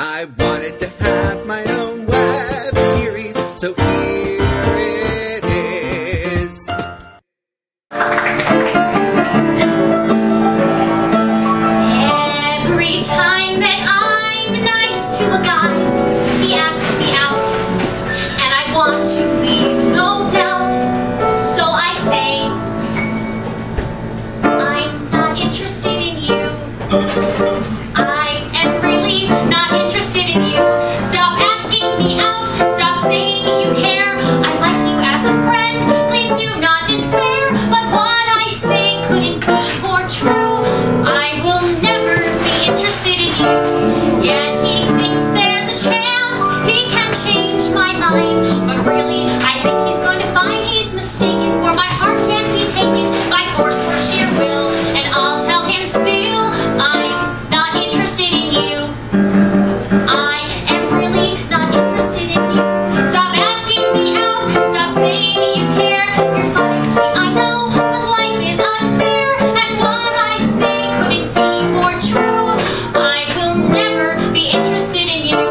I wanted to have my own web series, so here it is. Every time that I'm nice to a guy, he asks me out, and I want to leave no doubt. So I say, I'm not interested in you. I am really not interested in you. Stop asking me out. Stop saying you care. I like you as a friend. Please do not despair. But what I say couldn't be more true. I will never be interested in you. Yet he thinks there's a chance he can change my mind. But really, I think he's going to find he's mistaken. For my heart can't be taken by force or sheer will. And I'll tell him still, I'm not interested in you. I am really not interested in you. Stop asking me out. Stop saying you care. You're fun and sweet, I know, but life is unfair. And what I say couldn't be more true. I will never be interested in you.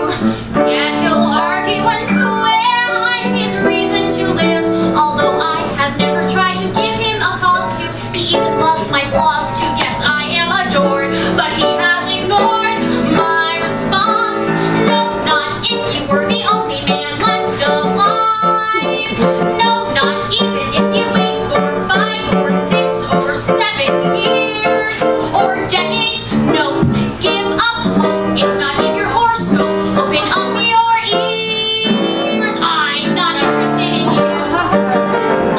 Yet he'll argue and swear I'm his reason to live. Although I have never tried to give him a cause to. He even loves my flaws too. Yes, I am adored, but he has ignored my response. No, not if you were the only man left alive. No, not even if you wait for 5 or 6 or 7 years or decades. No, give up hope. It's not in your horoscope. Open up your ears. I'm not interested in you.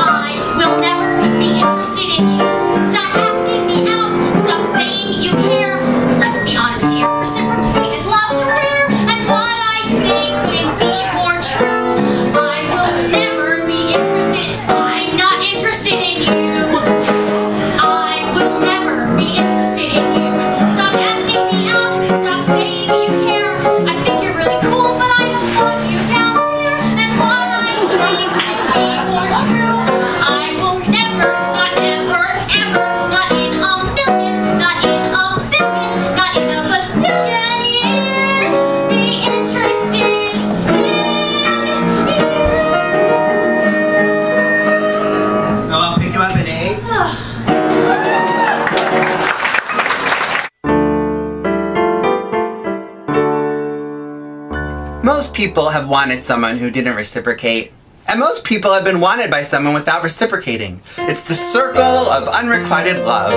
I will never be interested in you. Stop asking me out. Stop saying you care. Let's be honest here. Reciprocated love's rare. And what I say couldn't be more true. I will never be interested. I'm not interested in you. I will never be interested in you. Stop asking me out. Stop saying you care. I think you're really cool, but I don't want you down there. And what I say couldn't be more true. I will never, not ever, ever, not in a million, not in a billion, not in a bazillion years, be interested in you. So I'll pick you up at 8. Most people have wanted someone who didn't reciprocate. And most people have been wanted by someone without reciprocating. It's the circle of unrequited love.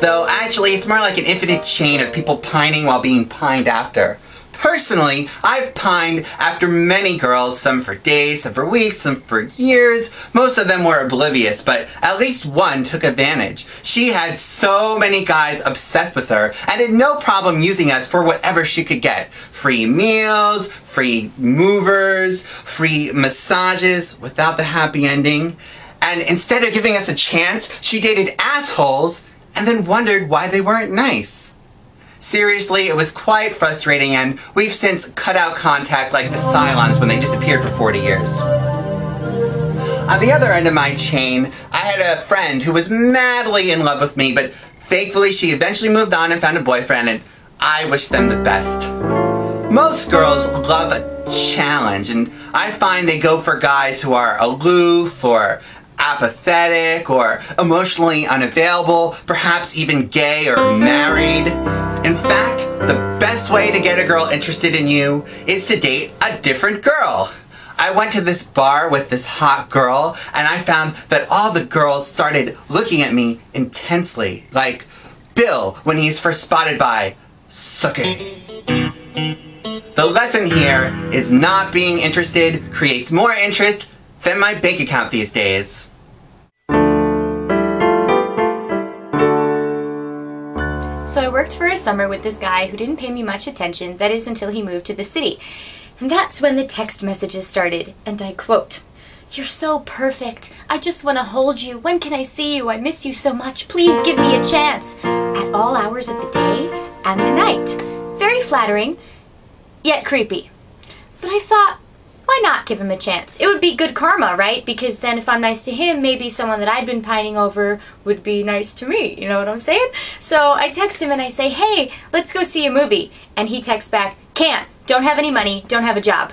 Though actually it's more like an infinite chain of people pining while being pined after. Personally, I've pined after many girls, some for days, some for weeks, some for years. Most of them were oblivious, but at least one took advantage. She had so many guys obsessed with her and had no problem using us for whatever she could get. Free meals, free movers, free massages without the happy ending. And instead of giving us a chance, she dated assholes and then wondered why they weren't nice. Seriously, it was quite frustrating, and we've since cut out contact like the Cylons when they disappeared for 40 years. On the other end of my chain, I had a friend who was madly in love with me, but thankfully she eventually moved on and found a boyfriend, and I wish them the best. Most girls love a challenge, and I find they go for guys who are aloof or apathetic or emotionally unavailable, perhaps even gay or married. In fact, the best way to get a girl interested in you is to date a different girl. I went to this bar with this hot girl and I found that all the girls started looking at me intensely, like Bill when he's first spotted by Suki. The lesson here is not being interested creates more interest than my bank account these days. So I worked for a summer with this guy who didn't pay me much attention, that is until he moved to the city. And that's when the text messages started, and I quote, "You're so perfect. I just want to hold you. When can I see you? I miss you so much. Please give me a chance." At all hours of the day and the night. Very flattering, yet creepy. But I thought, why not give him a chance? It would be good karma, right? Because then if I'm nice to him, maybe someone that I'd been pining over would be nice to me. You know what I'm saying? So I text him and I say, "Hey, let's go see a movie." And he texts back, "Can't. don't have any money, don't have a job.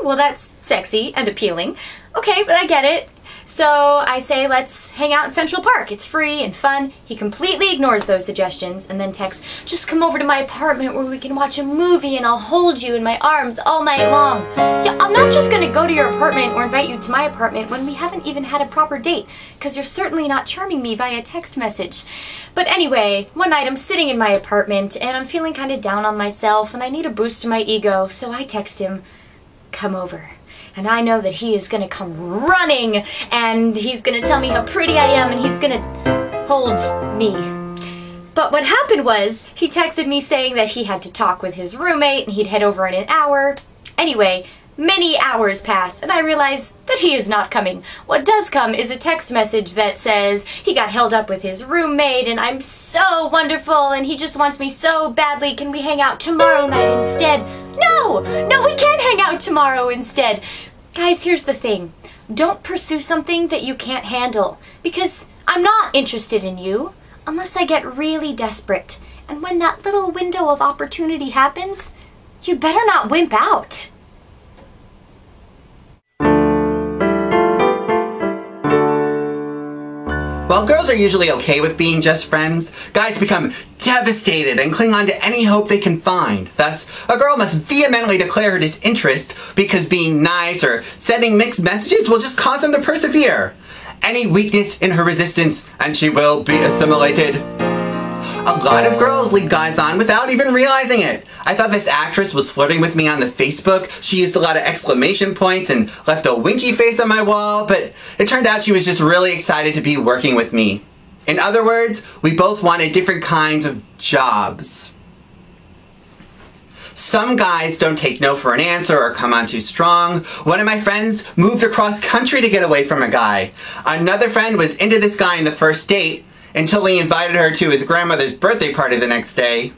Well, that's sexy and appealing. Okay, but I get it. So I say, let's hang out in Central Park. It's free and fun. He completely ignores those suggestions and then texts, just come over to my apartment where we can watch a movie and I'll hold you in my arms all night long. Yeah, I'm not just gonna go to your apartment or invite you to my apartment when we haven't even had a proper date, because you're certainly not charming me via text message. But anyway, one night I'm sitting in my apartment and I'm feeling kind of down on myself and I need a boost to my ego, so I text him, come over. And I know that he is going to come running and he's going to tell me how pretty I am and he's going to hold me. But what happened was he texted me saying that he had to talk with his roommate and he'd head over in an hour. Anyway, many hours pass and I realize that he is not coming. What does come is a text message that says he got held up with his roommate and I'm so wonderful and he just wants me so badly. Can we hang out tomorrow night instead? No, we can't hang out tomorrow instead. Guys, here's the thing. Don't pursue something that you can't handle, because I'm not interested in you unless I get really desperate. And when that little window of opportunity happens, you better not wimp out. While girls are usually okay with being just friends, guys become devastated and cling on to any hope they can find. Thus, a girl must vehemently declare her disinterest because being nice or sending mixed messages will just cause them to persevere. Any weakness in her resistance and she will be assimilated. A lot of girls lead guys on without even realizing it. I thought this actress was flirting with me on the Facebook. She used a lot of exclamation points and left a winky face on my wall, but it turned out she was just really excited to be working with me. In other words, we both wanted different kinds of jobs. Some guys don't take no for an answer or come on too strong. One of my friends moved across country to get away from a guy. Another friend was into this guy in the first date, until he invited her to his grandmother's birthday party the next day.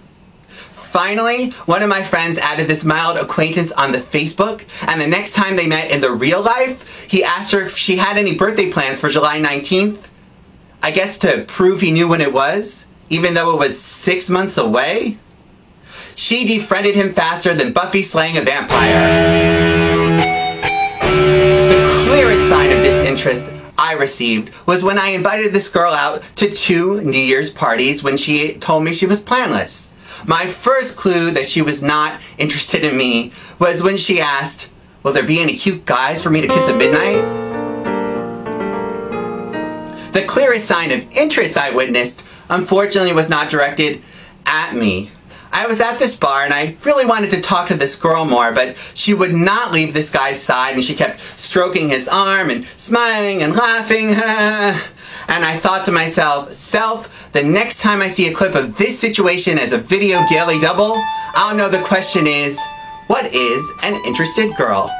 Finally, one of my friends added this mild acquaintance on the Facebook, and the next time they met in the real life, he asked her if she had any birthday plans for July 19th. I guess to prove he knew when it was, even though it was 6 months away. She defriended him faster than Buffy slaying a vampire. The clearest sign of disinterest I received was when I invited this girl out to 2 New Year's parties when she told me she was planless. My first clue that she was not interested in me was when she asked, will there be any cute guys for me to kiss at midnight? The clearest sign of interest I witnessed, unfortunately, was not directed at me. I was at this bar and I really wanted to talk to this girl more, but she would not leave this guy's side and she kept stroking his arm and smiling and laughing. And I thought to myself, self, the next time I see a clip of this situation as a video daily double, I'll know the question is, what is an interested girl?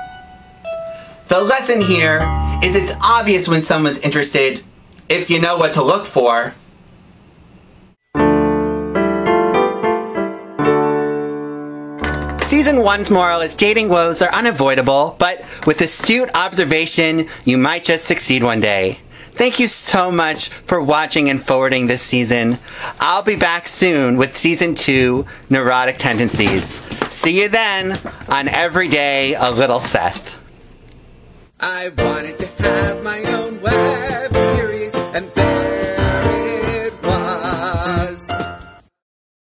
The lesson here is it's obvious when someone's interested if you know what to look for. Season 1's moral is dating woes are unavoidable, but with astute observation, you might just succeed one day. Thank you so much for watching and forwarding this season. I'll be back soon with Season 2, Neurotic Tendencies. See you then on Every Day a Little Seth. I wanted to have my own web series.